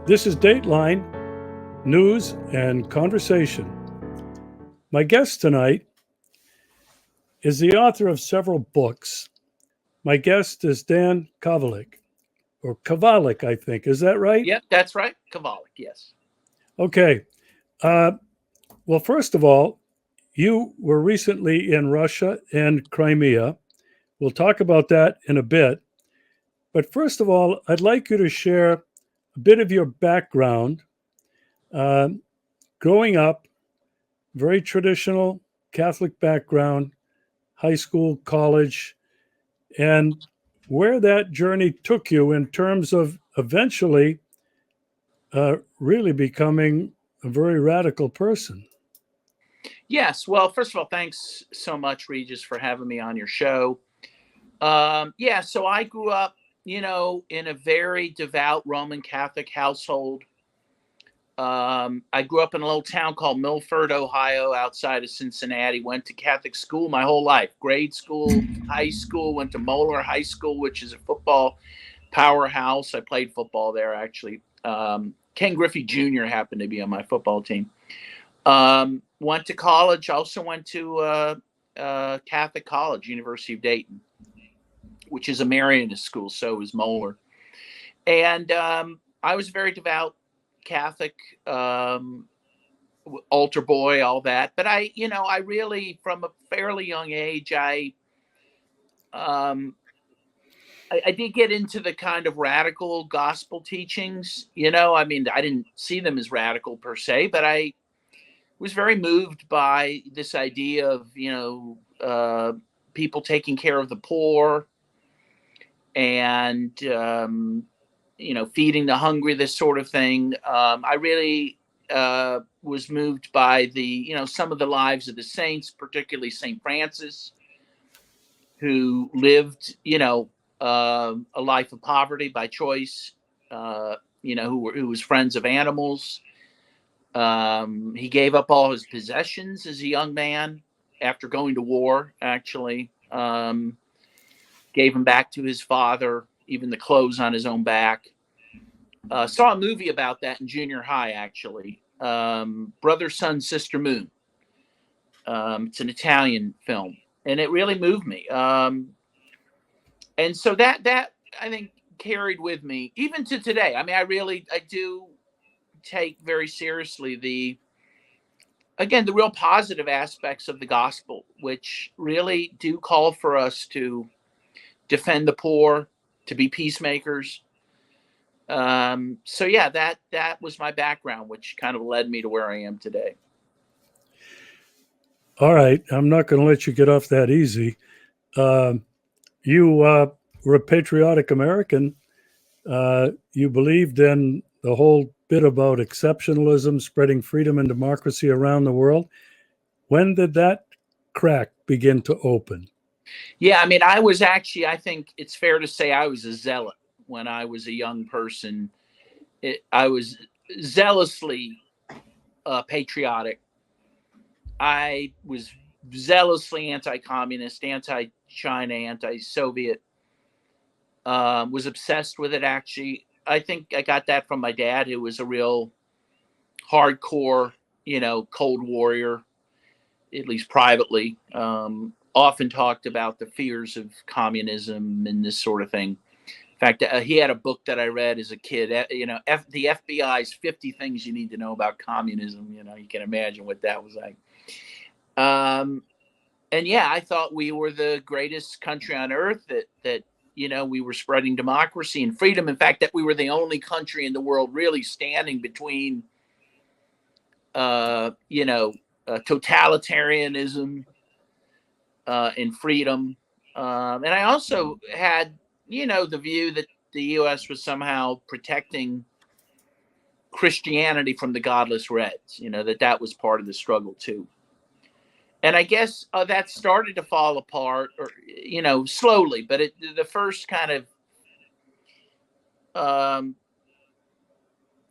This is Dateline News and Conversation. My guest tonight is the author of several books. My guest is Dan Kovalik, or Kovalik, I think. Is that right? Yep, that's right. Kovalik, yes. Okay. Well, first of all, you were recently in Russia and Crimea. We'll talk about that in a bit. But first of all, I'd like you to share a bit of your background. Growing up, very traditional Catholic background, high school, college, and where that journey took you in terms of eventually really becoming a very radical person. Yes. Well, first of all, thanks so much, Regis, for having me on your show. So I grew up, in a very devout Roman Catholic household. I grew up in a little town called Milford, Ohio, outside of Cincinnati. Went to Catholic school my whole life, grade school, high school, went to Moeller High School, which is a football powerhouse. I played football there, actually. Ken Griffey Jr. happened to be on my football team. Went to college, also went to Catholic College, University of Dayton, which is a Marianist school, so is Moeller. And I was very devout Catholic, altar boy, all that. But I really, from a fairly young age, I did get into the kind of radical gospel teachings. I didn't see them as radical per se, but I was very moved by this idea of, people taking care of the poor and, feeding the hungry, this sort of thing. I really was moved by the, some of the lives of the saints, particularly St. Francis, who lived, a life of poverty by choice, who was friends of animals. He gave up all his possessions as a young man after going to war, actually. Gave him back to his father, even the clothes on his own back. Saw a movie about that in junior high, actually. Brother, Sun, Sister, Moon. It's an Italian film, and it really moved me. And so that I think carried with me even to today. I do take very seriously the real positive aspects of the gospel, which really do call for us to defend the poor, to be peacemakers. That was my background, which kind of led me to where I am today. All right, I'm not going to let you get off that easy. You were a patriotic American. You believed in the whole bit about exceptionalism, spreading freedom and democracy around the world. When did that crack begin to open? Yeah, I think it's fair to say I was a zealot when I was a young person. I was zealously patriotic. I was zealously anti-communist, anti-China, anti-Soviet. Was obsessed with it, actually. I think I got that from my dad, who was a real hardcore, Cold Warrior, at least privately. Often talked about the fears of communism and this sort of thing. In fact, he had a book that I read as a kid, the FBI's 50 Things You Need to Know About Communism. You can imagine what that was like. I thought we were the greatest country on earth, that we were spreading democracy and freedom. In fact, that we were the only country in the world really standing between, totalitarianism and freedom. And I also had, the view that the U.S. was somehow protecting Christianity from the godless Reds, that was part of the struggle too. And I guess that started to fall apart, or slowly. But the first kind of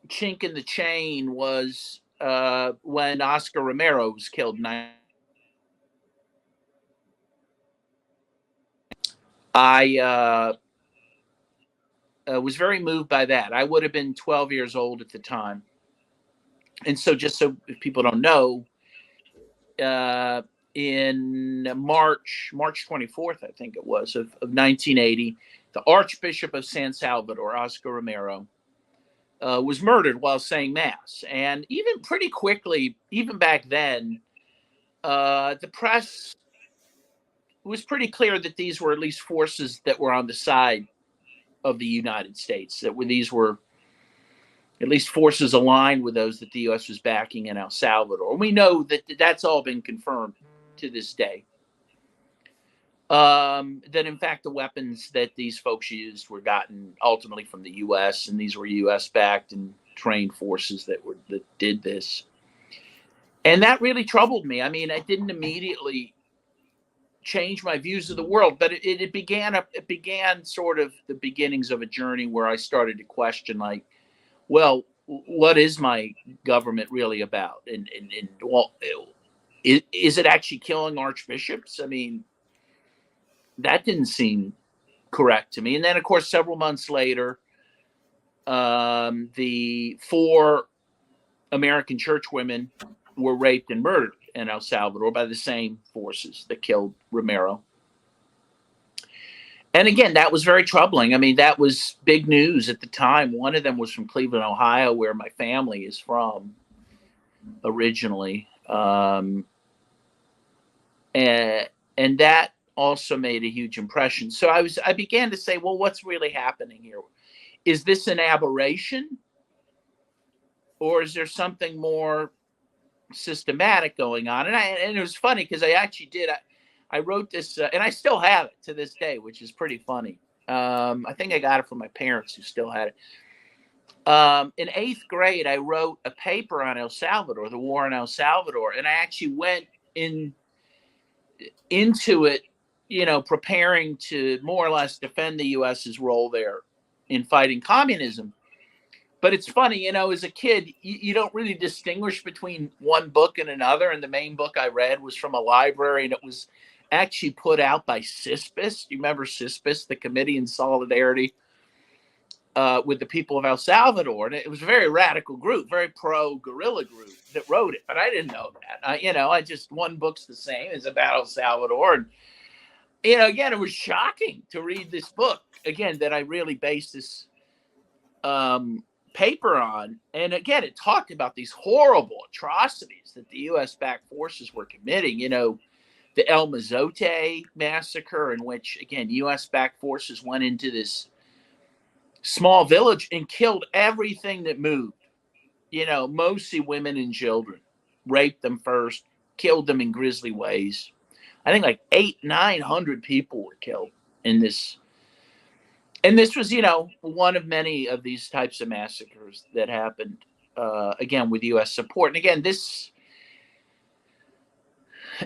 chink in the chain was when Oscar Romero was killed. I was very moved by that. I would have been 12 years old at the time. And so just so if people don't know, in March 24th, I think it was, of 1980, the Archbishop of San Salvador, Oscar Romero, was murdered while saying Mass. And even pretty quickly, even back then, the press was pretty clear that these were at least forces that were on the side of the United States, these were at least forces aligned with those that the U.S. was backing in El Salvador. And we know that that's all been confirmed to this day. That in fact the weapons that these folks used were gotten ultimately from the U.S. and these were U.S.-backed and trained forces that did this. And that really troubled me. I mean, I didn't immediately change my views of the world, but it began sort of the beginnings of a journey where I started to question, like, well, what is my government really about? And well, is it actually killing archbishops? I mean, that didn't seem correct to me. And then, of course, several months later, the 4 American churchwomen were raped and murdered in El Salvador by the same forces that killed Romero. And again, that was very troubling. I mean, that was big news at the time. One of them was from Cleveland, Ohio, where my family is from originally. And that also made a huge impression. So I began to say, well, what's really happening here? Is this an aberration? Or is there something more systematic going on? And it was funny because I wrote this and I still have it to this day, which is pretty funny. I think I got it from my parents who still had it. In 8th grade, I wrote a paper on El Salvador, the war in El Salvador, and I actually went into it, preparing to more or less defend the U.S.'s role there in fighting communism. But it's funny, as a kid, you don't really distinguish between one book and another. And the main book I read was from a library, and it was actually put out by CISPAS. You remember CISPAS, the Committee in Solidarity with the people of El Salvador? And it was a very radical group, very pro-guerrilla group that wrote it. But I didn't know that. One book's the same, it's about El Salvador. And, again, it was shocking to read this book, again, that I really based this paper on. And again, it talked about these horrible atrocities that the U.S.-backed forces were committing. The El Mozote massacre, in which, again, U.S.-backed forces went into this small village and killed everything that moved, mostly women and children, raped them first, killed them in grisly ways. I think like 900 people were killed in this. And this was, one of many of these types of massacres that happened, again, with U.S. support. And again, this,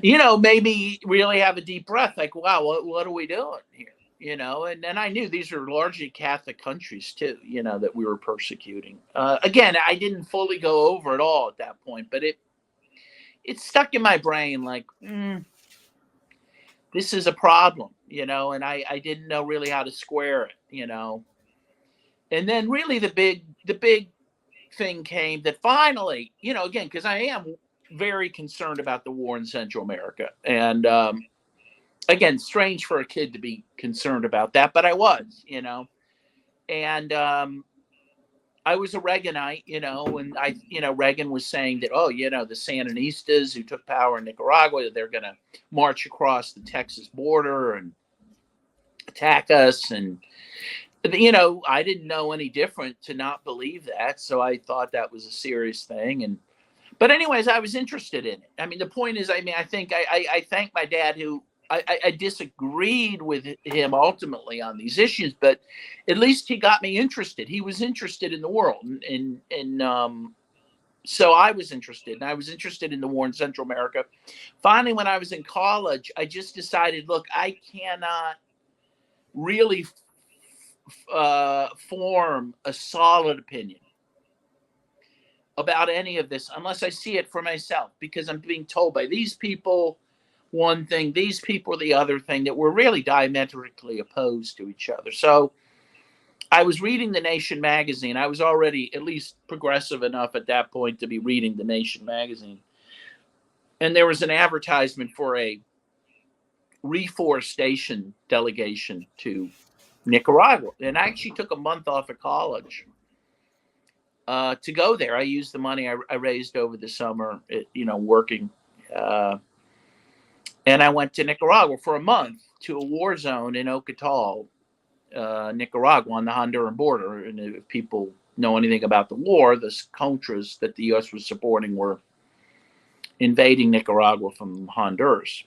made me really have a deep breath, like, wow, what are we doing here? And then I knew these are largely Catholic countries, too, that we were persecuting. Again, I didn't fully go over it all at that point, but it stuck in my brain like, this is a problem, and I didn't know really how to square it, And then really the big thing came that finally, again, because I am very concerned about the war in Central America. And again, strange for a kid to be concerned about that, but I was, And I was a Reaganite, and Reagan was saying that, the Sandinistas who took power in Nicaragua, they're going to march across the Texas border and attack us. And, I didn't know any different to not believe that. So I thought that was a serious thing. But anyways, I was interested in it. I mean, the point is, I think I thank my dad who, I disagreed with him ultimately on these issues, but at least he got me interested. He was interested in the world. And so I was interested. And I was interested in the war in Central America. Finally, when I was in college, I just decided, look, I cannot really form a solid opinion about any of this unless I see it for myself, because I'm being told by these people one thing, these people the other thing, that were really diametrically opposed to each other. So I was reading The Nation magazine. I was already at least progressive enough at that point to be reading The Nation magazine. And there was an advertisement for a reforestation delegation to Nicaragua. And I actually took a month off of college to go there. I used the money I raised over the summer, working. And I went to Nicaragua for a month to a war zone in Ocotal, Nicaragua, on the Honduran border. And if people know anything about the war, the Contras that the U.S. was supporting were invading Nicaragua from Honduras.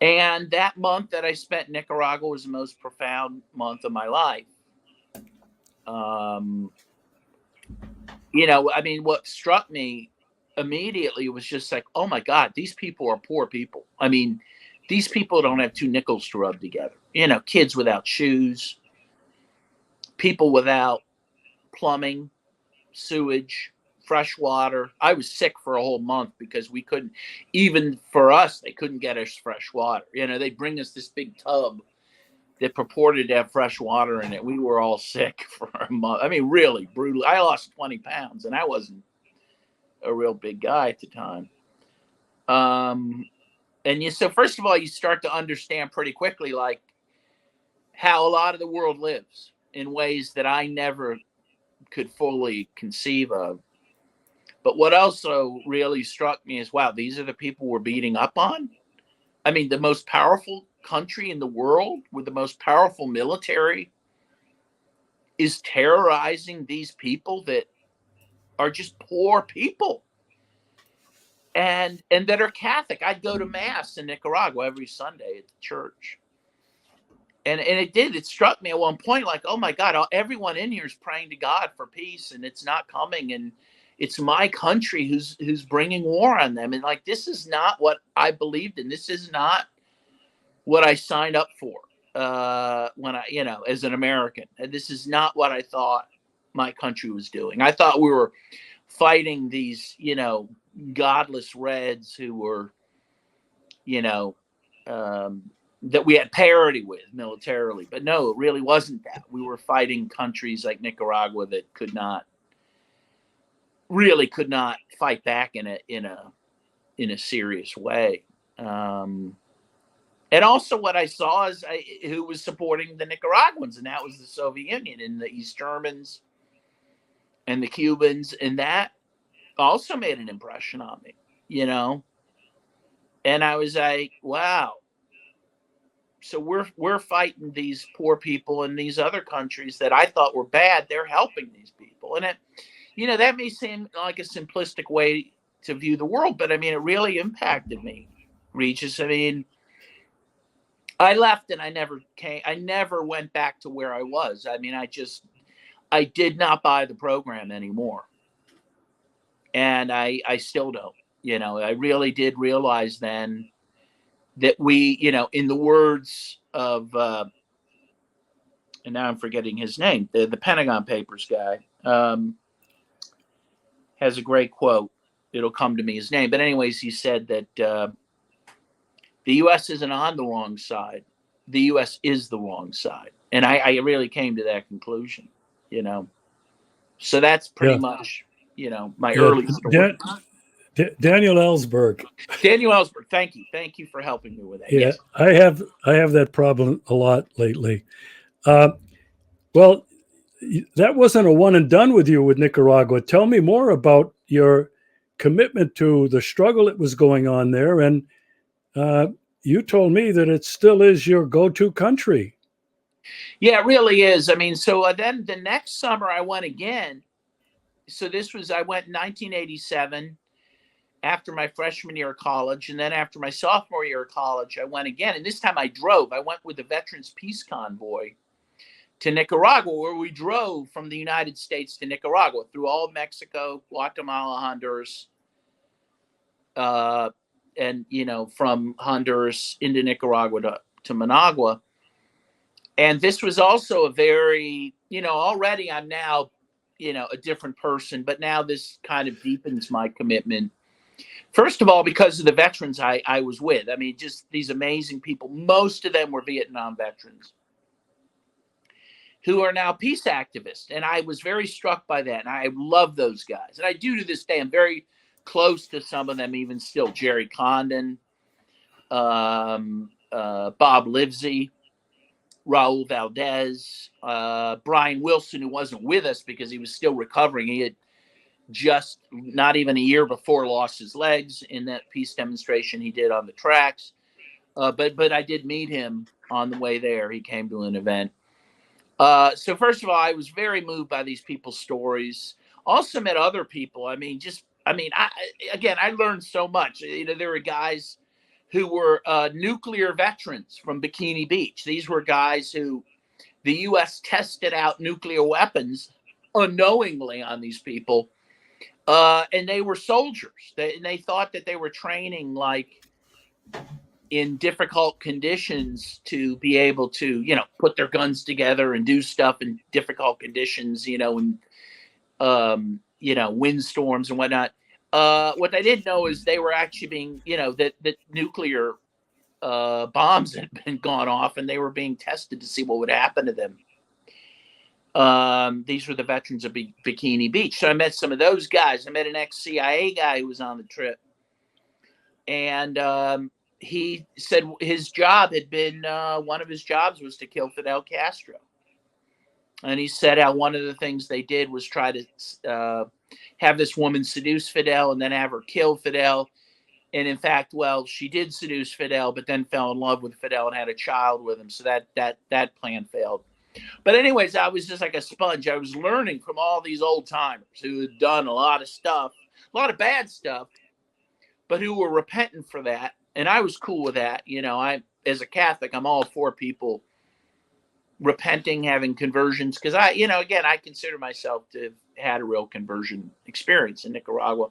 And that month that I spent in Nicaragua was the most profound month of my life. What struck me immediately was just like, oh my God, these people are poor people. I mean, these people don't have two nickels to rub together. Kids without shoes, people without plumbing, sewage, fresh water. I was sick for a whole month because we couldn't, even for us, they couldn't get us fresh water. They'd bring us this big tub that purported to have fresh water in it. We were all sick for a month. I mean, really brutal. I lost 20 pounds and I wasn't a real big guy at the time. So first of all, you start to understand pretty quickly, like, how a lot of the world lives in ways that I never could fully conceive of. But what also really struck me is, wow, these are the people we're beating up on. I mean, the most powerful country in the world with the most powerful military is terrorizing these people that are just poor people and that are Catholic. I'd go to mass in Nicaragua every Sunday at the church. And it struck me at one point, like, oh my God, everyone in here is praying to God for peace and it's not coming. And it's my country who's bringing war on them. And like, this is not what I believed in. This is not what I signed up for when I, as an American. And this is not what I thought my country was doing. I thought we were fighting these, godless Reds who were, that we had parity with militarily. But no, it really wasn't that. We were fighting countries like Nicaragua that could not fight back in a serious way. And also what I saw is who was supporting the Nicaraguans, and that was the Soviet Union and the East Germans and the Cubans, and that also made an impression on me, And I was like, wow. So we're fighting these poor people in these other countries that I thought were bad. They're helping these people. And it, that may seem like a simplistic way to view the world, but I mean, it really impacted me, Regis. I mean, I left and I never went back to where I was. I mean, I did not buy the program anymore. And I still don't, I really did realize then that we, in the words of, and now I'm forgetting his name, the Pentagon Papers guy, has a great quote. It'll come to me his name. But anyways, he said that the U.S. isn't on the wrong side. The U.S. is the wrong side. And I really came to that conclusion, So that's pretty much, my early story. Daniel Ellsberg. Daniel Ellsberg, thank you. Thank you for helping me with that. Yeah, yes. I have that problem a lot lately. Well, that wasn't a one and done with you with Nicaragua. Tell me more about your commitment to the struggle that was going on there. And you told me that it still is your go-to country. Yeah, it really is. I mean, so then the next summer I went again. So I went in 1987 after my freshman year of college. And then after my sophomore year of college, I went again. And this time I drove. I went with the Veterans Peace Convoy to Nicaragua, where we drove from the United States to Nicaragua through all of Mexico, Guatemala, Honduras, and, from Honduras into Nicaragua to Managua. And this was also a very, already I'm now, a different person, but now this kind of deepens my commitment. First of all, because of the veterans I was with. I mean, just these amazing people. Most of them were Vietnam veterans. who are now peace activists. And I was very struck by that. And I love those guys. And I do to this day. I'm very close to some of them, even still. Jerry Condon, Bob Livesey, Raul Valdez, Brian Wilson, who wasn't with us because he was still recovering. He had just not even a year before lost his legs in that peace demonstration he did on the tracks. But I did meet him on the way there. He came to an event. So first of all, I was very moved by these people's stories. Also met other people. I learned so much. There were guys who were nuclear veterans from Bikini Beach. These were guys who the U.S. tested out nuclear weapons unknowingly on these people. And they were soldiers. They thought that they were training like in difficult conditions to be able to, put their guns together and do stuff in difficult conditions, and windstorms and whatnot. What they didn't know is they were actually being, that nuclear bombs had been gone off and they were being tested to see what would happen to them. These were the veterans of Bikini Beach. So I met some of those guys. I met an ex-CIA guy who was on the trip. And he said his job had been, one of his jobs was to kill Fidel Castro. And he said how one of the things they did was try to have this woman seduce Fidel and then have her kill Fidel. And in fact, she did seduce Fidel, but then fell in love with Fidel and had a child with him. So that plan failed. But anyways, I was just like a sponge. I was learning from all these old timers who had done a lot of stuff, a lot of bad stuff, but who were repentant for that. And I was cool with that. I, as a Catholic, I'm all for people repenting, having conversions. Because I consider myself to have had a real conversion experience in Nicaragua.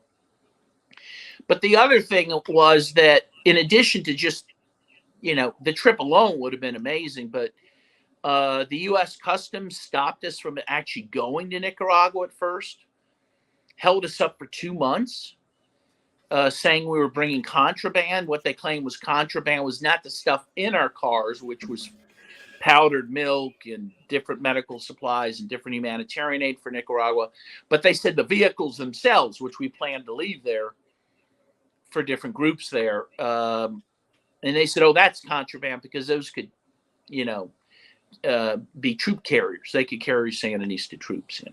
But the other thing was that in addition to just, the trip alone would have been amazing, but the U.S. Customs stopped us from actually going to Nicaragua at first, held us up for 2 months, saying we were bringing contraband. What they claimed was contraband was not the stuff in our cars, which was powdered milk and different medical supplies and different humanitarian aid for Nicaragua. But they said the vehicles themselves, which we planned to leave there for different groups there. And they said, oh, that's contraband because those could, be troop carriers. They could carry Sandinista troops,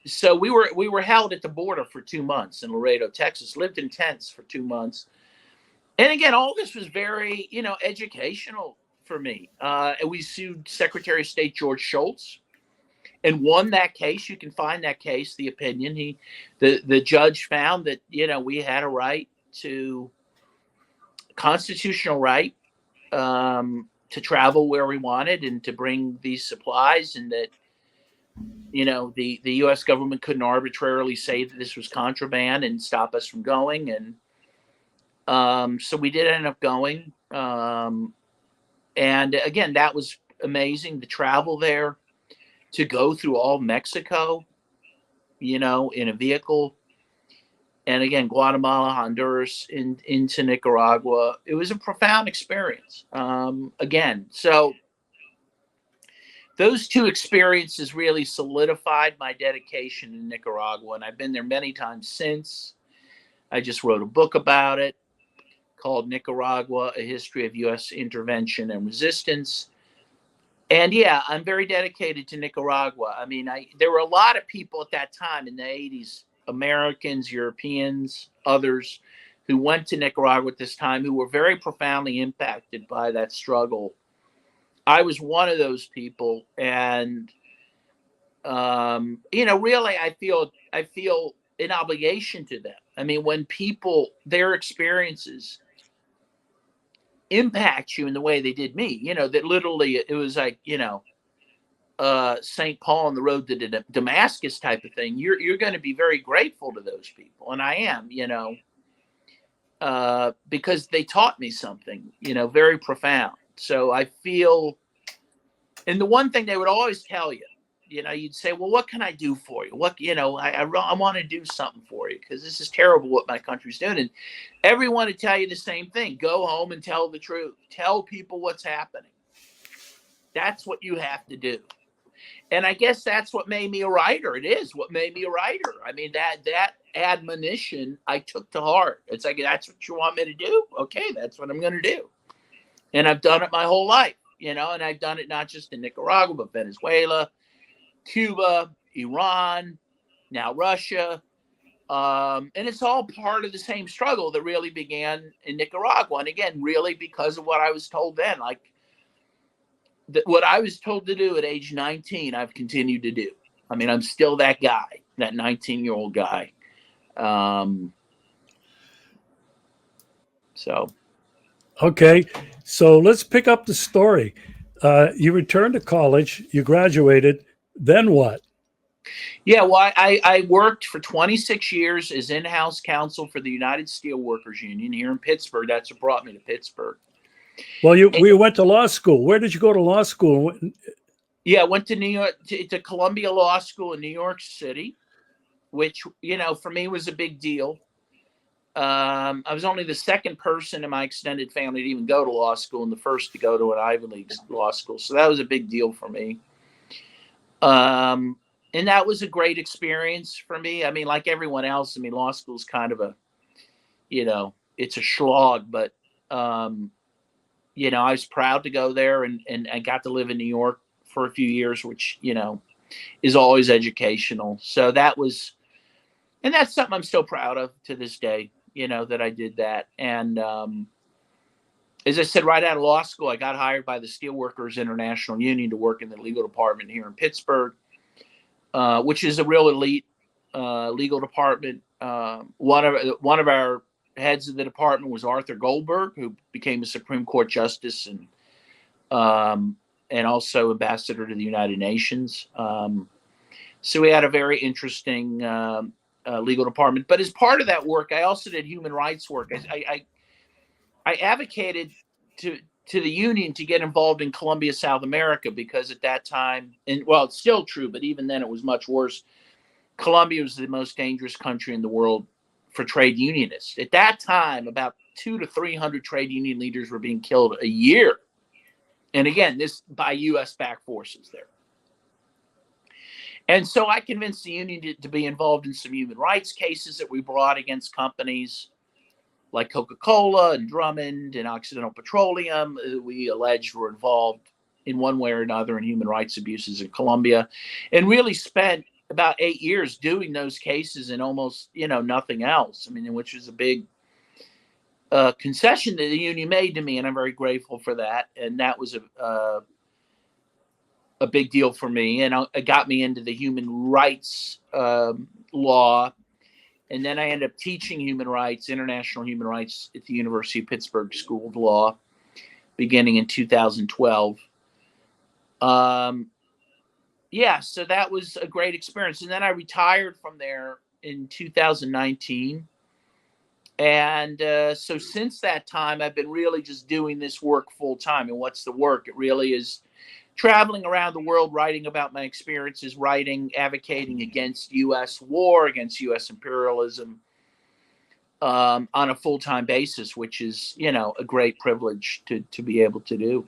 So we were held at the border for 2 months in Laredo, Texas, lived in tents for 2 months. And again, all this was very, educational for me. And we sued Secretary of State George Shultz and won that case. You can find that case, the opinion. The judge found that, we had a right constitutional right, to travel where we wanted and to bring these supplies, and that, the U.S. government couldn't arbitrarily say that this was contraband and stop us from going. And so we did end up going. And again, that was amazing. The travel there, to go through all Mexico, in a vehicle. And again, Guatemala, Honduras, into Nicaragua. It was a profound experience. Again, so those two experiences really solidified my dedication in Nicaragua. And I've been there many times since. I just wrote a book about it called Nicaragua, A History of U.S. Intervention and Resistance. And yeah, I'm very dedicated to Nicaragua. I mean, there were a lot of people at that time in the 80s, Americans, Europeans, others, who went to Nicaragua at this time who were very profoundly impacted by that struggle. I was one of those people. And, really, I feel an obligation to them. I mean, when their experiences impact you in the way they did me, that literally it was like, St. Paul on the road to Damascus type of thing. You're going to be very grateful to those people. And I am, because they taught me something, very profound. So I feel, and the one thing they would always tell you, you'd say, well, what can I do for you? What, I want to do something for you because this is terrible what my country's doing. And everyone would tell you the same thing. Go home and tell the truth. Tell people what's happening. That's what you have to do. And I guess that's what made me a writer. It is what made me a writer. I mean, that admonition I took to heart. It's like, that's what you want me to do? Okay, that's what I'm going to do. And I've done it my whole life, and I've done it not just in Nicaragua, but Venezuela, Cuba, Iran, now Russia. And it's all part of the same struggle that really began in Nicaragua. And again, really because of what I was told then, like what I was told to do at age 19, I've continued to do. I mean, I'm still that guy, that 19-year-old guy. So. Okay, so let's pick up the story. You returned to college, you graduated, then what? Yeah, well, I worked for 26 years as in-house counsel for the United Steelworkers Union here in Pittsburgh. That's what brought me to Pittsburgh. Well, we went to law school. Where did you go to law school? Yeah, I went to New York, to Columbia Law School in New York City, which, for me was a big deal. I was only the second person in my extended family to even go to law school and the first to go to an Ivy League law school. So that was a big deal for me. And that was a great experience for me. I mean, like everyone else, I mean, law school is kind of it's a slog, but, I was proud to go there and I got to live in New York for a few years, which, is always educational. So and that's something I'm still proud of to this day, that I did that. And, as I said, right out of law school, I got hired by the Steelworkers International Union to work in the legal department here in Pittsburgh. Which is a real elite legal department. One of our heads of the department was Arthur Goldberg, who became a Supreme Court justice and also ambassador to the United Nations. So we had a very interesting legal department. But as part of that work, I also did human rights work. I advocated to the union to get involved in Colombia, South America, because at that time, and well, it's still true, but even then it was much worse. Colombia was the most dangerous country in the world for trade unionists. At that time, about 200 to 300 trade union leaders were being killed a year. And again, this by U.S.-backed forces there. And so I convinced the union to be involved in some human rights cases that we brought against companies like Coca-Cola and Drummond and Occidental Petroleum, we alleged were involved in one way or another in human rights abuses in Colombia, and really spent about 8 years doing those cases and almost, nothing else. I mean, which was a big concession that the union made to me, and I'm very grateful for that. And that was a big deal for me, and it got me into the human rights law. And then I ended up teaching human rights, international human rights, at the University of Pittsburgh School of Law, beginning in 2012. So that was a great experience. And then I retired from there in 2019. And so since that time, I've been really just doing this work full time. And what's the work? It really is traveling around the world, writing about my experiences, advocating against U.S. war, against U.S. imperialism on a full-time basis, which is, a great privilege to be able to do.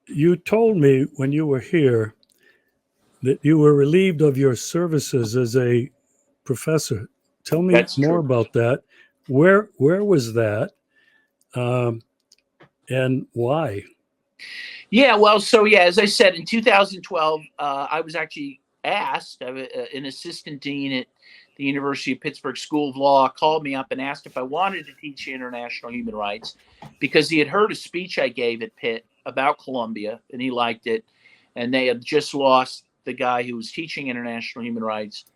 You told me when you were here that you were relieved of your services as a professor. Tell me That's more true. about that. Where was that? And why? Yeah, well, as I said, in 2012, I was actually asked, an assistant dean at the University of Pittsburgh School of Law called me up and asked if I wanted to teach international human rights, because he had heard a speech I gave at Pitt about Colombia, and he liked it, and they had just lost the guy who was teaching international human rights.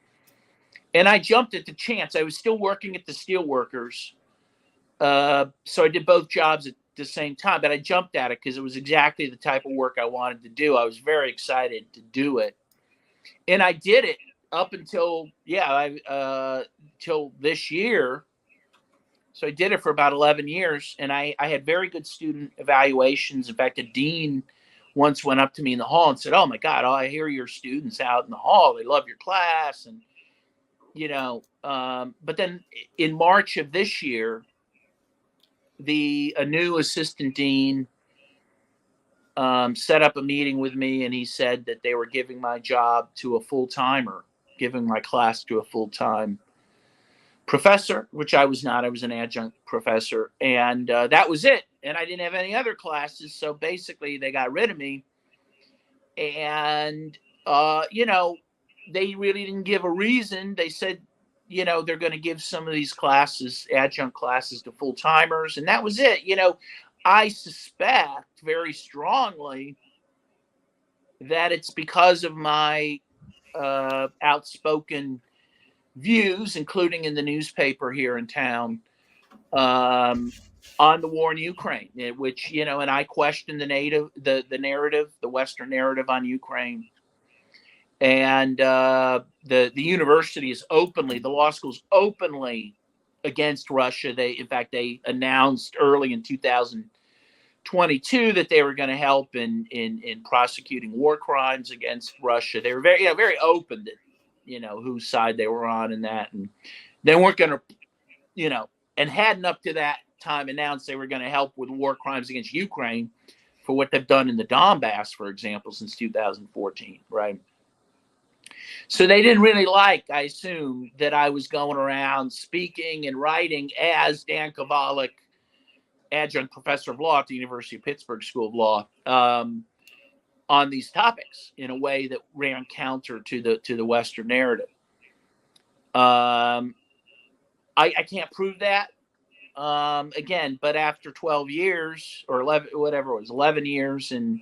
And I jumped at the chance. I was still working at the Steelworkers, so I did both jobs at the same time, but I jumped at it because it was exactly the type of work I wanted to do. I was very excited to do it, and I did it up until till this year. So I did it for about 11 years, and I had very good student evaluations. In fact, a dean once went up to me in the hall and said, "Oh my God, I hear your students out in the hall. They love your class." And but then in March of this year, a new assistant dean set up a meeting with me, and he said that they were giving my job to a full-timer, giving my class to a full-time professor, which I was not. I was an adjunct professor, and that was it. And I didn't have any other classes, so basically they got rid of me. And they really didn't give a reason. They said, they're going to give some of these classes, adjunct classes, to full-timers, and that was it. I suspect very strongly that it's because of my outspoken views, including in the newspaper here in town, on the war in Ukraine, which, and I question the narrative, the Western narrative on Ukraine. And the university is openly, the law school's openly against Russia. They announced early in 2022 that they were going to help in prosecuting war crimes against Russia. They were very, very open to, whose side they were on in that. And they weren't going to, and hadn't up to that time announced they were going to help with war crimes against Ukraine for what they've done in the Donbass, for example, since 2014, right? So they didn't really like, I assume, that I was going around speaking and writing as Dan Kovalik, adjunct professor of law at the University of Pittsburgh School of Law, on these topics in a way that ran counter to the Western narrative. I can't prove that. Again, but after 12 years or 11, whatever it was, 11 years and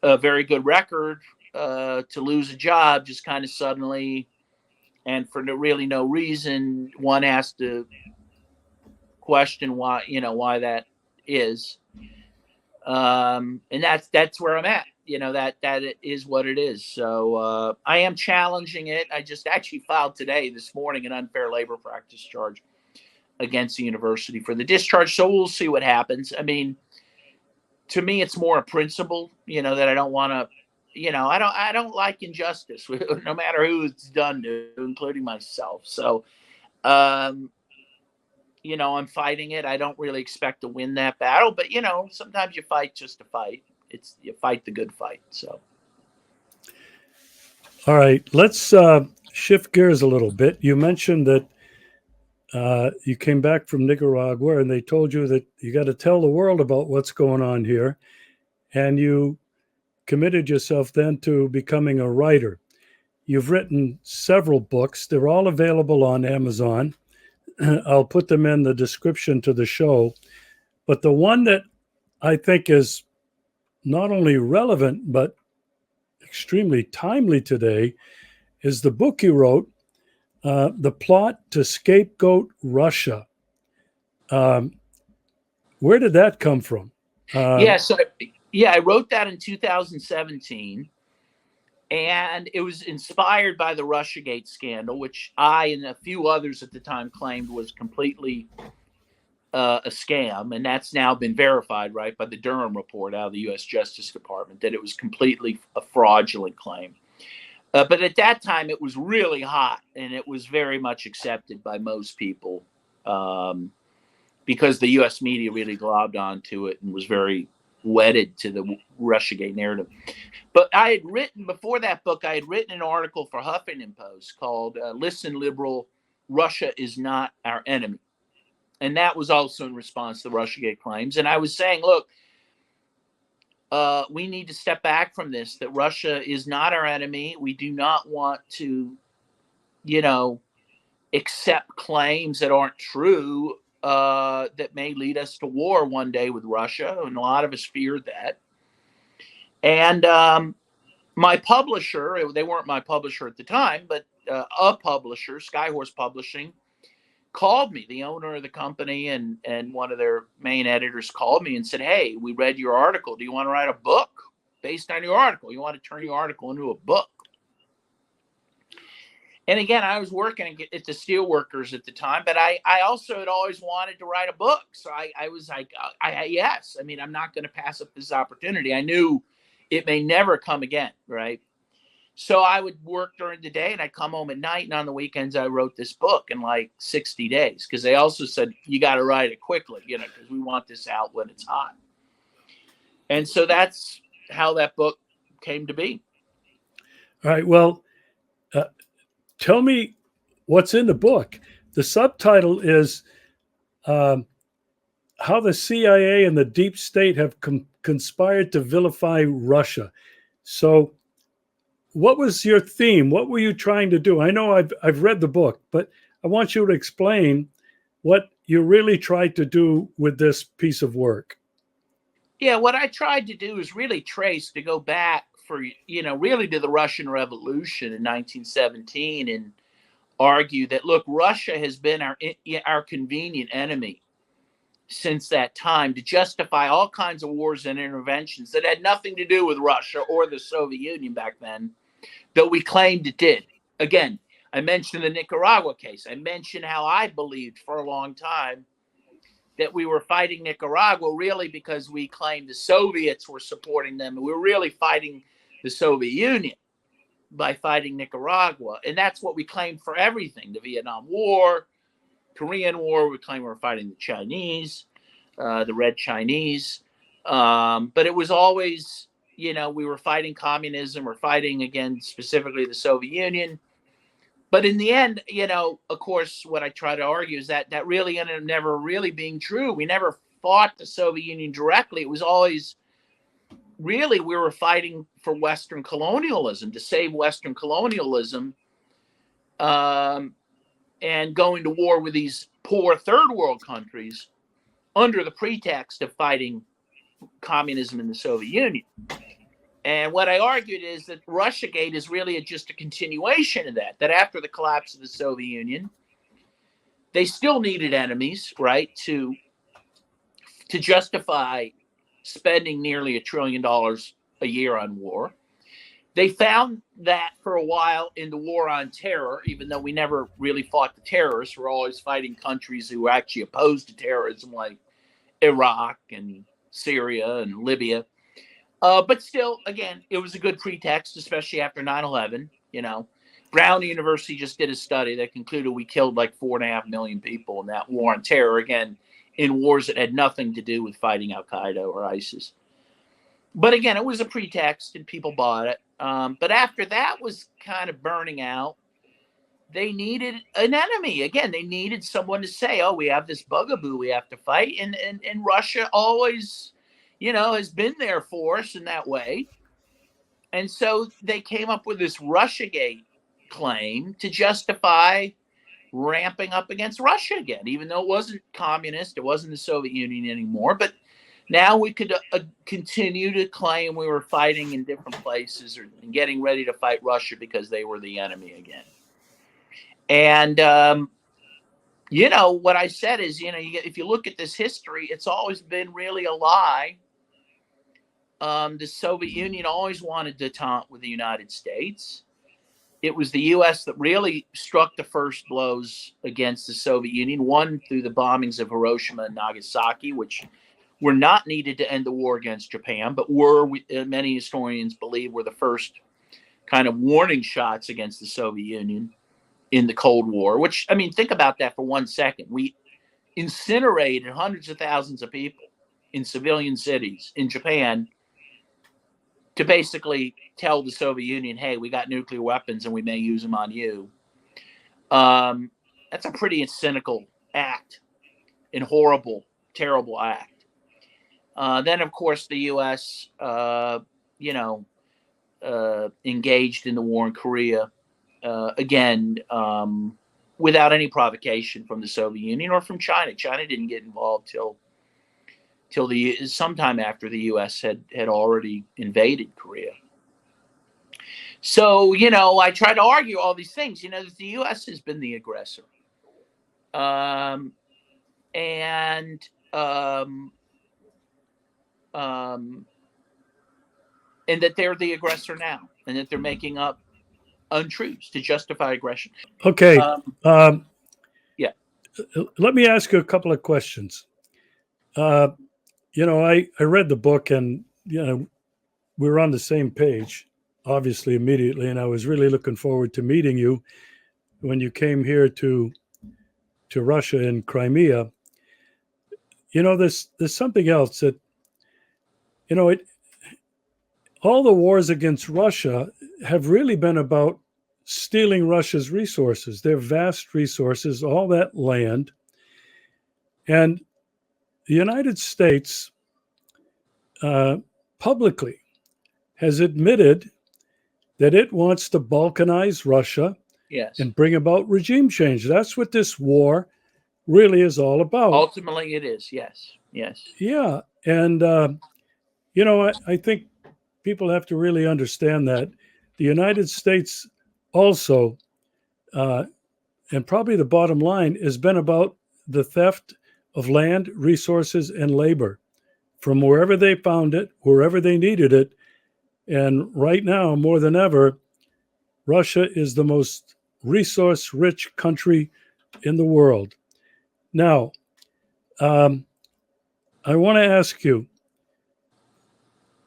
a very good record, to lose a job just kind of suddenly and for really no reason, one has to question why that is. And that's where I'm at. That is what it is. So I am challenging it. I just actually filed this morning, an unfair labor practice charge against the university for the discharge. So we'll see what happens. I mean, to me, it's more a principle, that I don't want to, I don't like injustice, no matter who it's done to, including myself. So, I'm fighting it. I don't really expect to win that battle, but sometimes you fight just to fight. You fight the good fight. So, all right, let's shift gears a little bit. You mentioned that you came back from Nicaragua, and they told you that you got to tell the world about what's going on here, and you committed yourself then to becoming a writer. You've written several books. They're all available on Amazon. I'll put them in the description to the show. But the one that I think is not only relevant, but extremely timely today is the book you wrote, The Plot to Scapegoat Russia. Where did that come from? I wrote that in 2017, and it was inspired by the Russiagate scandal, which I and a few others at the time claimed was completely a scam, and that's now been verified, right, by the Durham report out of the U.S. Justice Department, that it was completely a fraudulent claim. But at that time, it was really hot, and it was very much accepted by most people because the U.S. media really globbed onto it and was very wedded to the Russiagate narrative. But before that book, I had written an article for Huffington Post called Listen, Liberal, Russia is Not Our Enemy. And that was also in response to the Russiagate claims. And I was saying, look, we need to step back from this, that Russia is not our enemy. We do not want to, accept claims that aren't true, that may lead us to war one day with Russia. And a lot of us feared that. And my publisher, they weren't my publisher at the time, but a publisher, Skyhorse Publishing, called me, the owner of the company and one of their main editors called me and said, hey, we read your article. Do you want to write a book based on your article? You want to turn your article into a book? And again, I was working at the Steelworkers at the time, but I also had always wanted to write a book. So I was like, yes. I mean, I'm not going to pass up this opportunity. I knew it may never come again, right? So I would work during the day and I'd come home at night, and on the weekends I wrote this book in like 60 days, because they also said you got to write it quickly, because we want this out when it's hot. And so that's how that book came to be. All right. Well, tell me what's in the book. The subtitle is How the CIA and the Deep State Have Conspired to Vilify Russia. So what was your theme? What were you trying to do? I know I've read the book, but I want you to explain what you really tried to do with this piece of work. Yeah, what I tried to do is really to go back really to the Russian Revolution in 1917, and argue that, look, Russia has been our convenient enemy since that time, to justify all kinds of wars and interventions that had nothing to do with Russia or the Soviet Union back then, though we claimed it did. Again, I mentioned the Nicaragua case. I mentioned how I believed for a long time that we were fighting Nicaragua really because we claimed the Soviets were supporting them, and we were really fighting the Soviet Union by fighting Nicaragua. And that's what we claimed for everything. The Vietnam War, Korean War, we claimed we were fighting the Chinese, the Red Chinese. But it was always, we were fighting communism or fighting, again, specifically the Soviet Union. But in the end, of course, what I try to argue is that really ended up never really being true. We never fought the Soviet Union directly. It was always, really, we were fighting for Western colonialism, to save Western colonialism, and going to war with these poor third world countries under the pretext of fighting communism in the Soviet Union. And what I argued is that Russiagate is really just a continuation of that after the collapse of the Soviet Union, they still needed enemies, right, to justify spending nearly $1 trillion a year on war. They found that for a while in the war on terror, even though we never really fought the terrorists, we're always fighting countries who were actually opposed to terrorism, like Iraq and Syria and Libya. But still, again, it was a good pretext, especially after 9/11. Brown University just did a study that concluded we killed like 4.5 million people in that war on terror, again, in wars that had nothing to do with fighting Al Qaeda or ISIS. But again, it was a pretext and people bought it. But after that was kind of burning out, they needed an enemy. Again, they needed someone to say, oh, we have this bugaboo we have to fight. And Russia always, has been there for us in that way. And so they came up with this Russiagate claim to justify ramping up against Russia again, even though it wasn't communist, it wasn't the Soviet Union anymore. But now we could continue to claim we were fighting in different places and getting ready to fight Russia because they were the enemy again. And, what I said is, if you look at this history, it's always been really a lie. The Soviet Union always wanted détente with the United States. It was the U.S. that really struck the first blows against the Soviet Union, one through the bombings of Hiroshima and Nagasaki, which were not needed to end the war against Japan, but many historians believe, were the first kind of warning shots against the Soviet Union in the Cold War, which, think about that for 1 second. We incinerated hundreds of thousands of people in civilian cities in Japan to basically tell the Soviet Union, hey, we got nuclear weapons and we may use them on you. That's a pretty cynical act and horrible, terrible act. Then, of course, the U.S., engaged in the war in Korea, again, without any provocation from the Soviet Union or from China. China didn't get involved till sometime after the U.S. had already invaded Korea. So, I try to argue all these things, that the U.S. has been the aggressor. And that they're the aggressor now, and that they're making up untruths to justify aggression. Okay. Yeah. Let me ask you a couple of questions. I read the book and, we were on the same page. obviously immediately, and I was really looking forward to meeting you when you came here to Russia and Crimea. There's something else that it all the wars against Russia have really been about stealing Russia's resources, their vast resources, all that land. And the United States publicly has admitted that it wants to balkanize Russia, Yes, and bring about regime change. That's what this war really is all about. ultimately it is. Yes, yes. Yeah. And, I think people have to really understand that the United States also, and probably the bottom line, has been about the theft of land, resources, and labor from wherever they found it, wherever they needed it. And right now, more than ever, Russia is the most resource rich country in the world. Now, I want to ask you,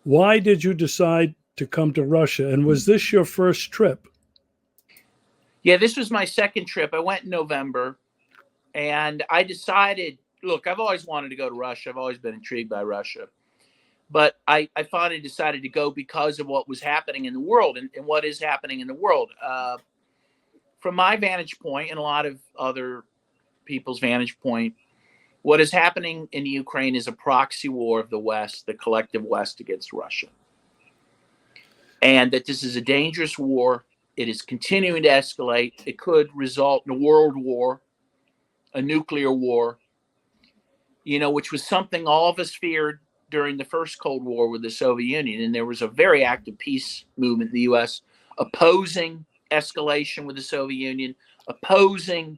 why did you decide to come to Russia? And was this your first trip? Yeah, this was my second trip. I went in November, and I decided, look, I've always wanted to go to Russia. I've always been intrigued by Russia. But I finally decided to go because of what was happening in the world and what is happening in the world. From my vantage point and a lot of other people's vantage point, what is happening in Ukraine is a proxy war of the West, the collective West against Russia. And that this is a dangerous war. It is continuing to escalate. It could result in a world war, a nuclear war, which was something all of us feared during the first Cold War with the Soviet Union. And there was a very active peace movement in the U.S. opposing escalation with the Soviet Union, opposing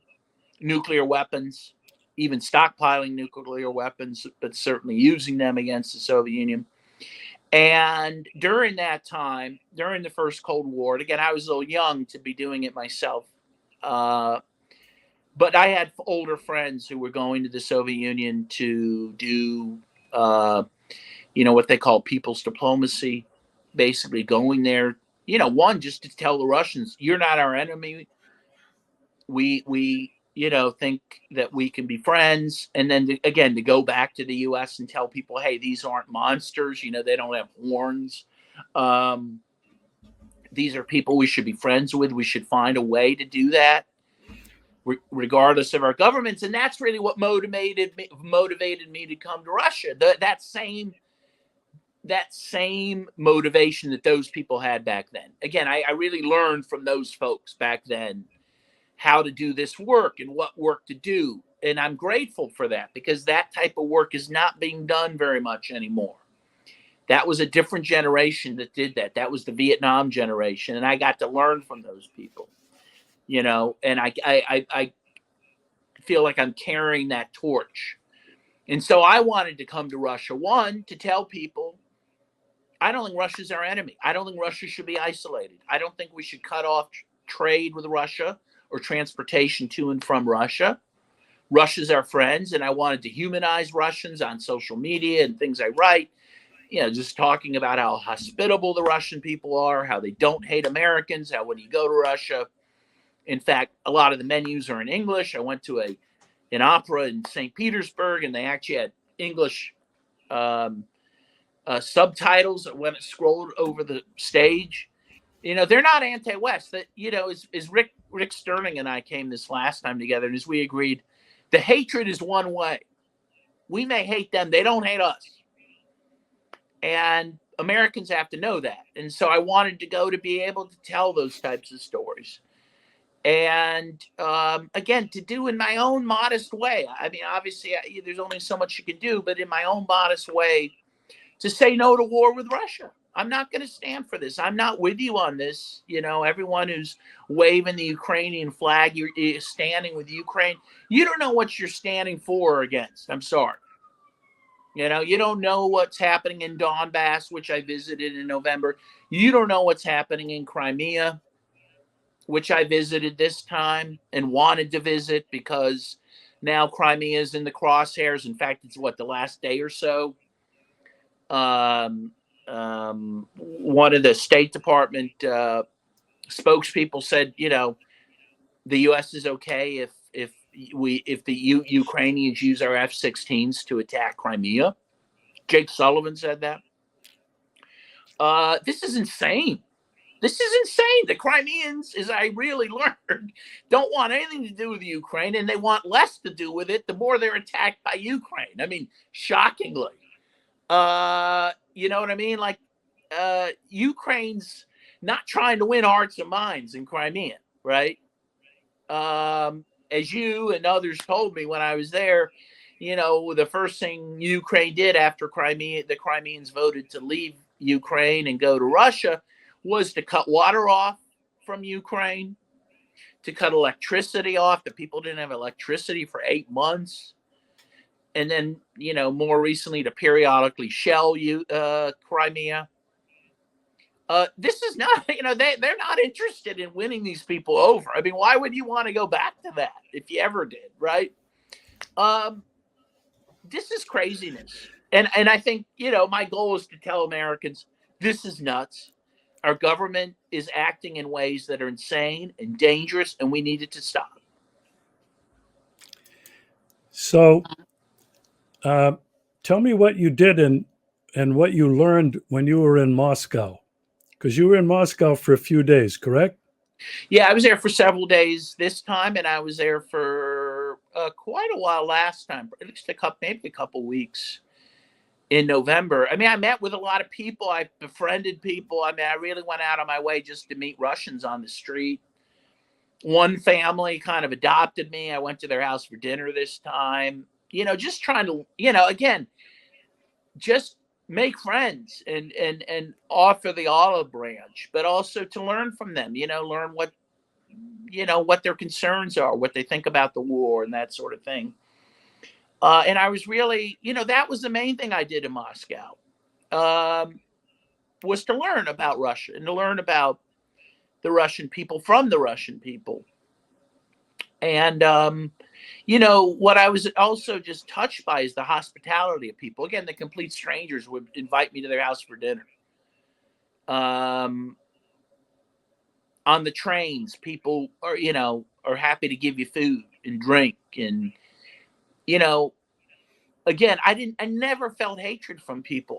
nuclear weapons, even stockpiling nuclear weapons, but certainly using them against the Soviet Union. And during that time, during the first Cold War, and again, I was a little young to be doing it myself, but I had older friends who were going to the Soviet Union to do, what they call people's diplomacy, basically going there, one, just to tell the Russians, you're not our enemy. We think that we can be friends. And then again, to go back to the US and tell people, hey, these aren't monsters. They don't have horns. These are people we should be friends with. We should find a way to do that regardless of our governments. And that's really what motivated me to come to Russia. That same motivation that those people had back then. Again, I really learned from those folks back then how to do this work and what work to do. And I'm grateful for that, because that type of work is not being done very much anymore. That was a different generation that did that. That was the Vietnam generation. And I got to learn from those people, and I feel like I'm carrying that torch. And so I wanted to come to Russia, one, to tell people, I don't think Russia's our enemy. I don't think Russia should be isolated. I don't think we should cut off trade with Russia or transportation to and from Russia. Russia's our friends, and I wanted to humanize Russians on social media and things I write, just talking about how hospitable the Russian people are, how they don't hate Americans, how when you go to Russia, in fact, a lot of the menus are in English. I went to an opera in St. Petersburg, and they actually had English subtitles when it scrolled over the stage. They're not anti-West. That as Rick Sterling and I came this last time together, and as we agreed, the hatred is one way. We may hate them; they don't hate us. And Americans have to know that. And so I wanted to go to be able to tell those types of stories. And again, to do in my own modest way. I mean, obviously, there's only so much you can do, but in my own modest way, to say no to war with Russia. I'm not going to stand for this. I'm not with you on this. Everyone who's waving the Ukrainian flag, you're standing with Ukraine. You don't know what you're standing for or against. I'm sorry. You don't know what's happening in Donbass, which I visited in November. You don't know what's happening in Crimea, which I visited this time and wanted to visit, because now Crimea is in the crosshairs. In fact, it's the last day or so. One of the State Department spokespeople said, the U.S. is okay if the Ukrainians use our F-16s to attack Crimea. Jake Sullivan said that. This is insane. This is insane. The Crimeans, as I really learned, don't want anything to do with Ukraine, and they want less to do with it the more they're attacked by Ukraine. I mean, shockingly. You know what I mean? Like, Ukraine's not trying to win hearts and minds in Crimea, right? As you and others told me when I was there, the first thing Ukraine did after the Crimeans voted to leave Ukraine and go to Russia was to cut water off from Ukraine, to cut electricity off. The people didn't have electricity for 8 months. And then, more recently to periodically shell Crimea. This is not, they're not interested in winning these people over. I mean, why would you want to go back to that if you ever did, right? This is craziness. And I think, my goal is to tell Americans, this is nuts. Our government is acting in ways that are insane and dangerous, and we need it to stop. So tell me what you did and what you learned when you were in Moscow. Because you were in Moscow for a few days, correct? Yeah, I was there for several days this time, and I was there for quite a while last time, at least maybe a couple weeks in November. I mean, I met with a lot of people. I befriended people. I mean, I really went out of my way just to meet Russians on the street. One family kind of adopted me. I went to their house for dinner this time. Just trying to, again, just make friends and offer the olive branch, but also to learn from them, learn what their concerns are, what they think about the war and that sort of thing. And I was really, that was the main thing I did in Moscow, was to learn about Russia and to learn about the Russian people from the Russian people. And, what I was also just touched by is the hospitality of people. Again, the complete strangers would invite me to their house for dinner. On the trains, people are happy to give you food and drink. And, again, I never felt hatred from people.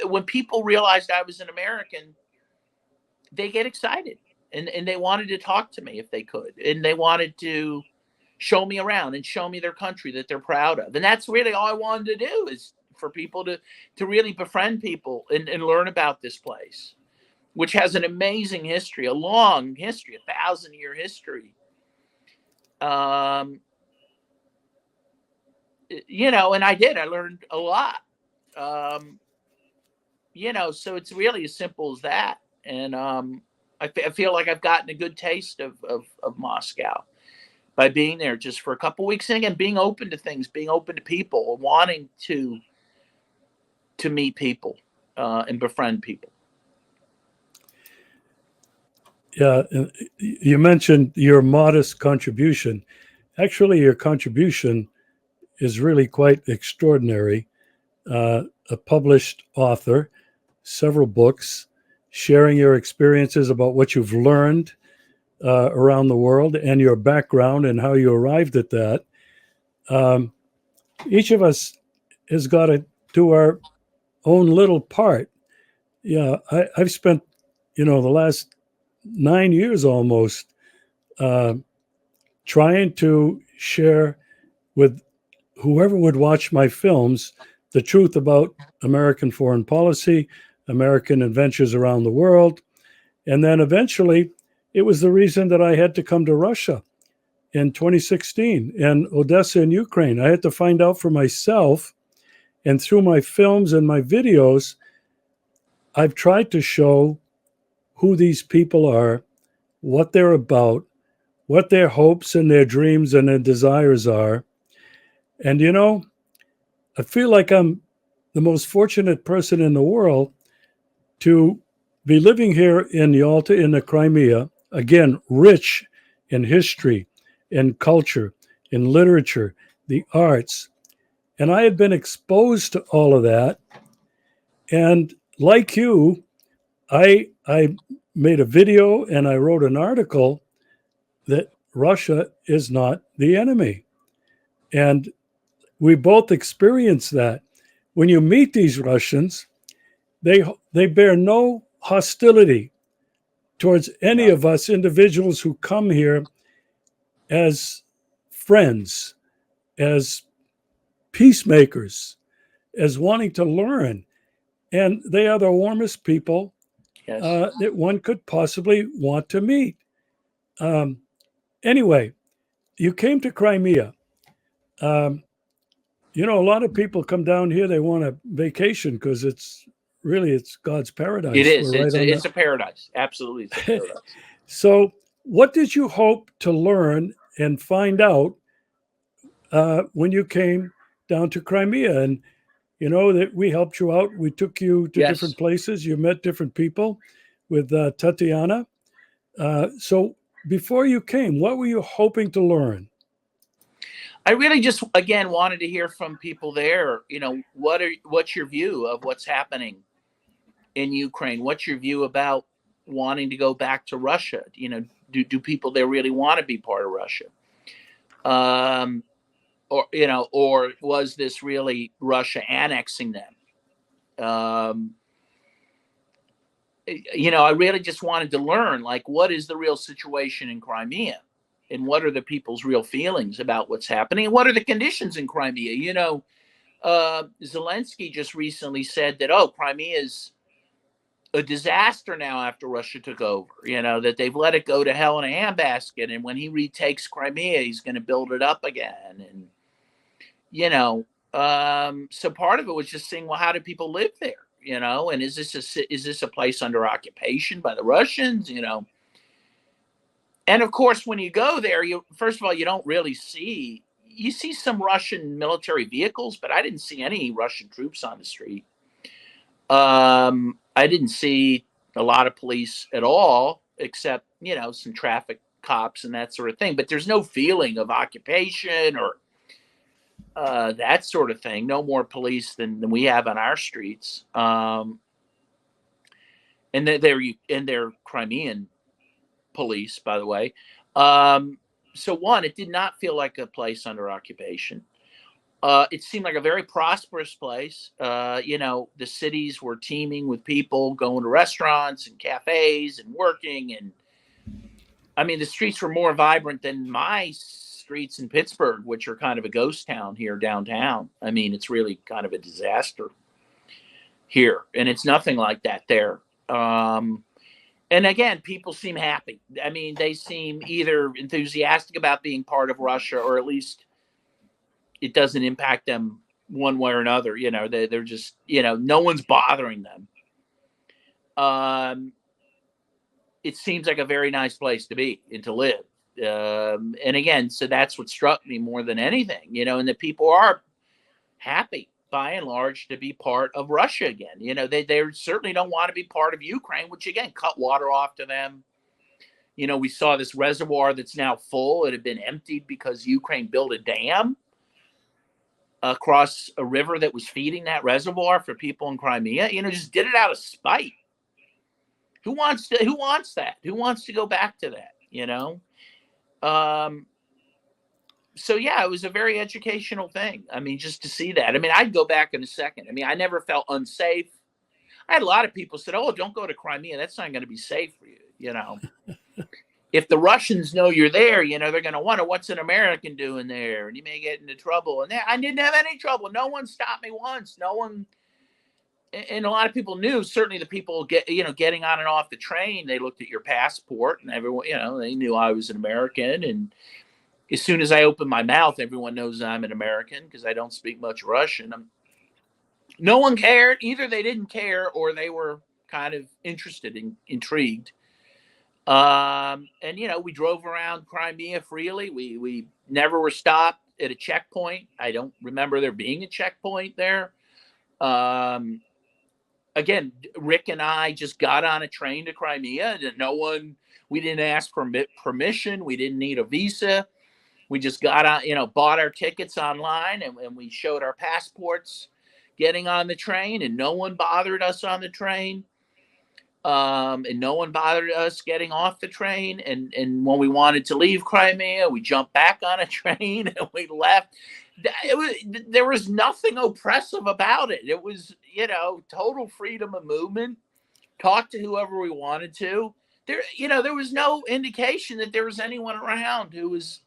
When people realized I was an American, they get excited and they wanted to talk to me if they could. And they wanted to show me around and show me their country that they're proud of. And that's really all I wanted to do, is for people to really befriend people and learn about this place, which has an amazing history, a long history, 1,000-year history. And I learned a lot. So it's really as simple as that. And I feel like I've gotten a good taste of Moscow by being there just for a couple of weeks, and again, being open to things, being open to people, wanting to meet people and befriend people. Yeah, you mentioned your modest contribution. Actually, your contribution is really quite extraordinary. A published author, several books, sharing your experiences about what you've learned around the world and your background and how you arrived at that. Each of us has got to do our own little part. Yeah, I've spent, the last 9 years almost trying to share with whoever would watch my films the truth about American foreign policy, American adventures around the world. And then eventually, it was the reason that I had to come to Russia in 2016 and Odessa in Ukraine. I had to find out for myself, and through my films and my videos, I've tried to show who these people are, what they're about, what their hopes and their dreams and their desires are. And, I feel like I'm the most fortunate person in the world to be living here in Yalta, in the Crimea, again, rich in history, in culture, in literature, the arts. And I had been exposed to all of that. And like you, I made a video and I wrote an article that Russia is not the enemy. And we both experience that. When you meet these Russians, they bear no hostility towards any Yeah. of us individuals who come here as friends, as peacemakers, as wanting to learn. And they are the warmest people Yes. that one could possibly want to meet. Um, anyway, you came to Crimea. Um, a lot of people come down here. They want a vacation because it's God's It paradise. We're is. right on It's a paradise. Absolutely, it's a the. paradise. So, what did you hope to learn and find out when you came down to Crimea? And that we helped you out. We took you to Yes. different places. You met different people with Tatiana. So, before you came, what were you hoping to learn? I really just again wanted to hear from people there. What's your view of what's happening in Ukraine? What's your view about wanting to go back to Russia? Do people there really want to be part of Russia? Or was this really Russia annexing them? I really just wanted to learn, like, what is the real situation in Crimea, and what are the people's real feelings about what's happening, and what are the conditions in Crimea? Zelensky just recently said that, Crimea is a disaster now after Russia took over, that they've let it go to hell in a handbasket. And when he retakes Crimea, he's going to build it up again. And, so part of it was just saying, well, how do people live there? And is this a place under occupation by the Russians? And of course, when you go there, first of all, you don't really you see some Russian military vehicles, but I didn't see any Russian troops on the street. I didn't see a lot of police at all, except, some traffic cops and that sort of thing. But there's no feeling of occupation or that sort of thing. No more police than we have on our streets. And they're Crimean police, by the way. So one, it did not feel like a place under occupation. It seemed like a very prosperous place. The cities were teeming with people going to restaurants and cafes and working. And I mean, the streets were more vibrant than my streets in Pittsburgh, which are kind of a ghost town here downtown. I mean, it's really kind of a disaster here, and it's nothing like that there. And again, people seem happy. I mean, they seem either enthusiastic about being part of Russia, or at least it doesn't impact them one way or another. They're just, no one's bothering them. It seems like a very nice place to be and to live. And again, so that's what struck me more than anything, and that people are happy by and large to be part of Russia again. They certainly don't want to be part of Ukraine, which again, cut water off to them. We saw this reservoir that's now full. It had been emptied because Ukraine built a dam across a river that was feeding that reservoir for people in Crimea. Just did it out of spite. Who wants that? Who wants to go back to that? So yeah, it was a very educational thing. I mean, just to see that. I mean, I'd go back in a second. I mean, I never felt unsafe. I had a lot of people said, "Oh, don't go to Crimea. That's not going to be safe for you." If the Russians know you're there, they're going to wonder, what's an American doing there? And you may get into trouble. And I didn't have any trouble. No one stopped me once. No one. And a lot of people knew, certainly the people getting on and off the train, they looked at your passport, and everyone, they knew I was an American. And as soon as I open my mouth, everyone knows I'm an American because I don't speak much Russian. No one cared. Either they didn't care or they were kind of interested and intrigued. And we drove around Crimea freely. We never were stopped at a checkpoint. I don't remember there being a checkpoint there. Again, Rick and I just got on a train to Crimea. We didn't ask for permission. We didn't need a visa. We just got on, bought our tickets online, and we showed our passports, getting on the train, and no one bothered us on the train. And no one bothered us getting off the train. And when we wanted to leave Crimea, we jumped back on a train and we left. There was nothing oppressive about it. It was, total freedom of movement. Talk to whoever we wanted to. There was no indication that there was anyone around who was,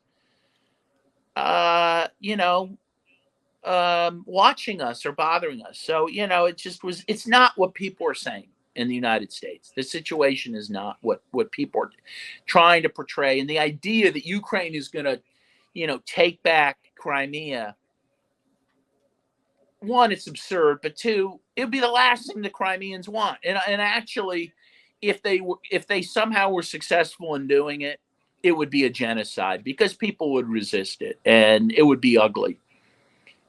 watching us or bothering us. So, it's not what people are saying in the United States. The situation is not what people are trying to portray. And the idea that Ukraine is going to, take back Crimea, one, it's absurd, but two, it would be the last thing the Crimeans want. And actually, if they somehow were successful in doing it, it would be a genocide because people would resist it and it would be ugly.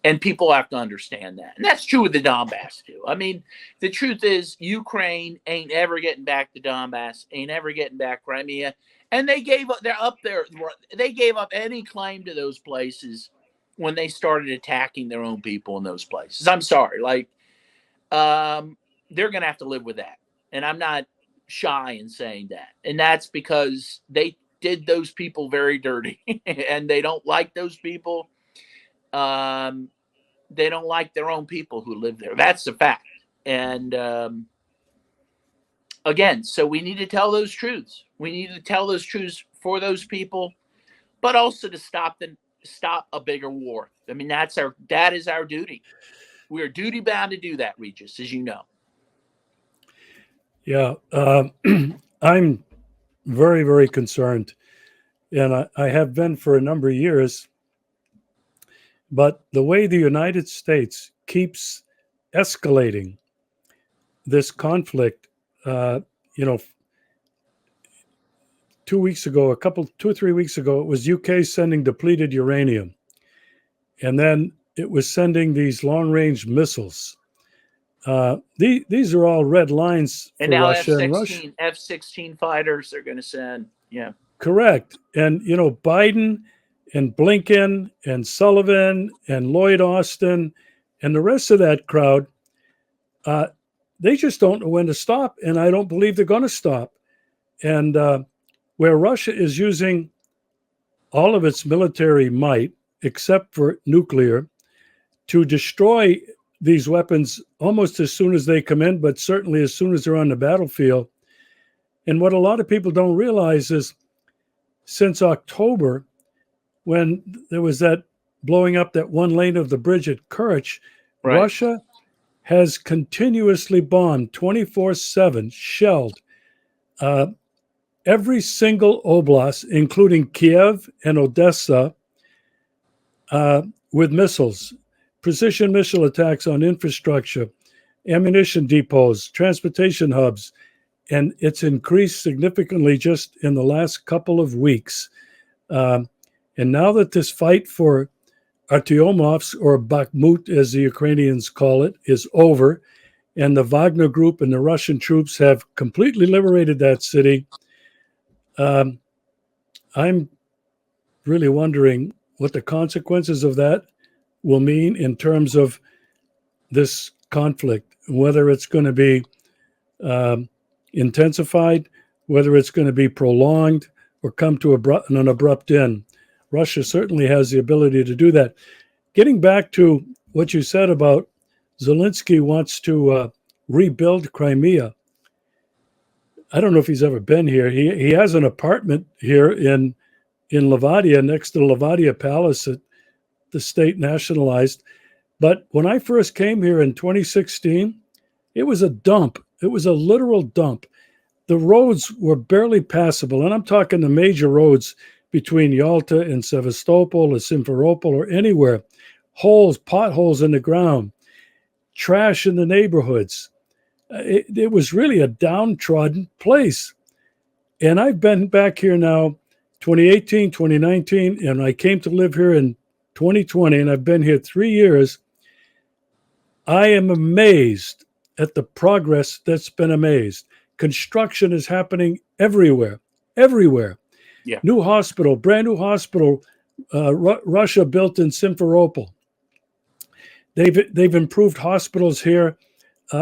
And people have to understand that. And that's true with the Donbass, too. I mean, the truth is Ukraine ain't ever getting back the Donbass, ain't ever getting back Crimea. And they gave up any claim to those places when they started attacking their own people in those places. I'm sorry. They're going to have to live with that. And I'm not shy in saying that. And that's because they did those people very dirty. And they don't like those people. They don't like their own people who live there. That's the fact. And again, so we need to tell those truths. We need to tell those truths for those people, but also to stop a bigger war. I mean, that is our duty. We are duty bound to do that, Regis, as you know. Yeah, I'm very, very concerned, and I have been for a number of years. But the way the United States keeps escalating this conflict, 2 weeks ago, 2 or 3 weeks ago, it was UK sending depleted uranium. And then it was sending these long-range missiles. These are all red lines for Russia. And Russia. F-16 fighters they're going to send. Yeah. Correct. And, Biden and Blinken and Sullivan and Lloyd Austin and the rest of that crowd, they just don't know when to stop. And I don't believe they're going to stop. And where Russia is using all of its military might, except for nuclear, to destroy these weapons almost as soon as they come in, but certainly as soon as they're on the battlefield. And what a lot of people don't realize is since October, when there was that blowing up that one lane of the bridge at Kerch, right, Russia has continuously bombed 24/7, shelled every single oblast, including Kiev and Odessa, with missiles, precision missile attacks on infrastructure, ammunition depots, transportation hubs, and it's increased significantly just in the last couple of weeks. And now that this fight for Artyomovsk, or Bakhmut, as the Ukrainians call it, is over, and the Wagner Group and the Russian troops have completely liberated that city, I'm really wondering what the consequences of that will mean in terms of this conflict, whether it's going to be intensified, whether it's going to be prolonged, or come to an abrupt end. Russia certainly has the ability to do that. Getting back to what you said about Zelensky wants to rebuild Crimea. I don't know if he's ever been here. He has an apartment here in Levadia, next to the Levadia Palace that the state nationalized. But when I first came here in 2016, it was a dump. It was a literal dump. The roads were barely passable, and I'm talking the major roads between Yalta and Sevastopol or Simferopol or anywhere. Holes, potholes in the ground, trash in the neighborhoods. It was really a downtrodden place. And I've been back here now 2018, 2019, and I came to live here in 2020, and I've been here 3 years. I am amazed at the progress that's been amazed. Construction is happening everywhere. Yeah. New hospital, brand new hospital, Russia built in Simferopol. They've improved hospitals here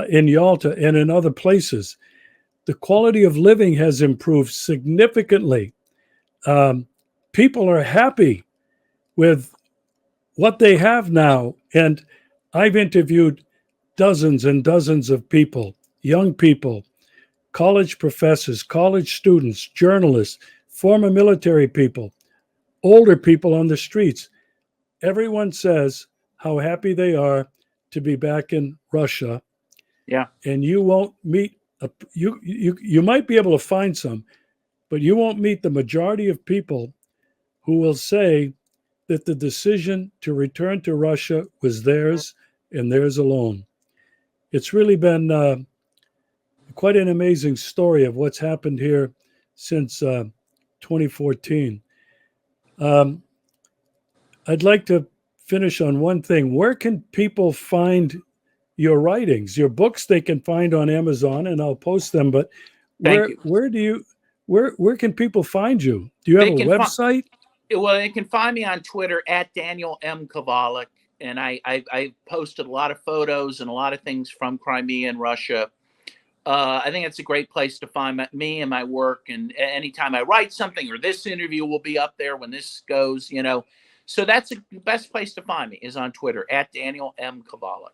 in Yalta and in other places. The quality of living has improved significantly. People are happy with what they have now. And I've interviewed dozens and dozens of people, young people, college professors, college students, journalists, former military people, older people on the streets. Everyone says how happy they are to be back in Russia. Yeah. And you won't meet you might be able to find some, but you won't meet the majority of people who will say that the decision to return to Russia was theirs and theirs alone. It's really been quite an amazing story of what's happened here since 2014. I'd like to finish on one thing. Where can people find your writings, your books? They can find on Amazon, and I'll post them. But where can people find you? Do you have a website? Well, they can find me on Twitter at Daniel M. Kovalik, and I posted a lot of photos and a lot of things from Crimea and Russia. I think it's a great place to find me and my work. And anytime I write something, or this interview will be up there when this goes, So that's the best place to find me is on Twitter at Daniel M. Kovalik.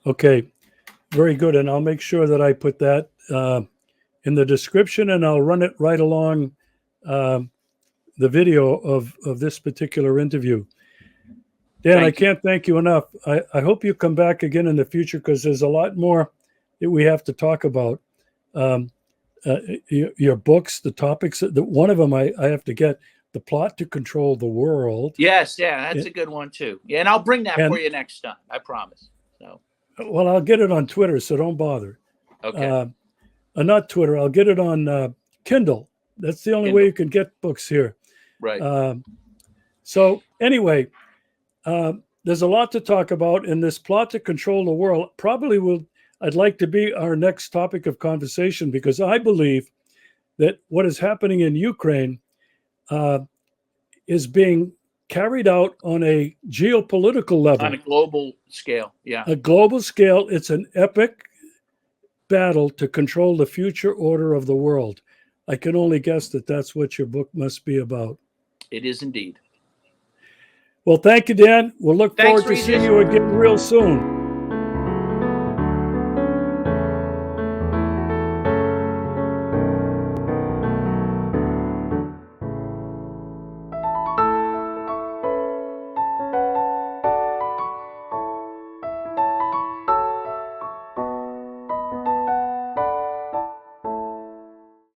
Okay, very good. And I'll make sure that I put that in the description, and I'll run it right along the video of this particular interview. Dan, I can't thank you enough. I hope you come back again in the future, because there's a lot more that we have to talk about. Your books, the topics, one of them I have to get, The Plot to Control the World. Yes, yeah, that's a good one too. Yeah, and I'll bring that for you next time, I promise. So, well, I'll get it on Twitter, so don't bother. Okay. Not Twitter, I'll get it on Kindle. That's the only way you can get books here. Right. So anyway, there's a lot to talk about, and this plot to control the world probably I'd like to be our next topic of conversation, because I believe that what is happening in Ukraine is being carried out on a geopolitical level. On a global scale, yeah. A global scale. It's an epic battle to control the future order of the world. I can only guess that that's what your book must be about. It is indeed. Well, thank you, Dan. We'll look forward to seeing you again real soon.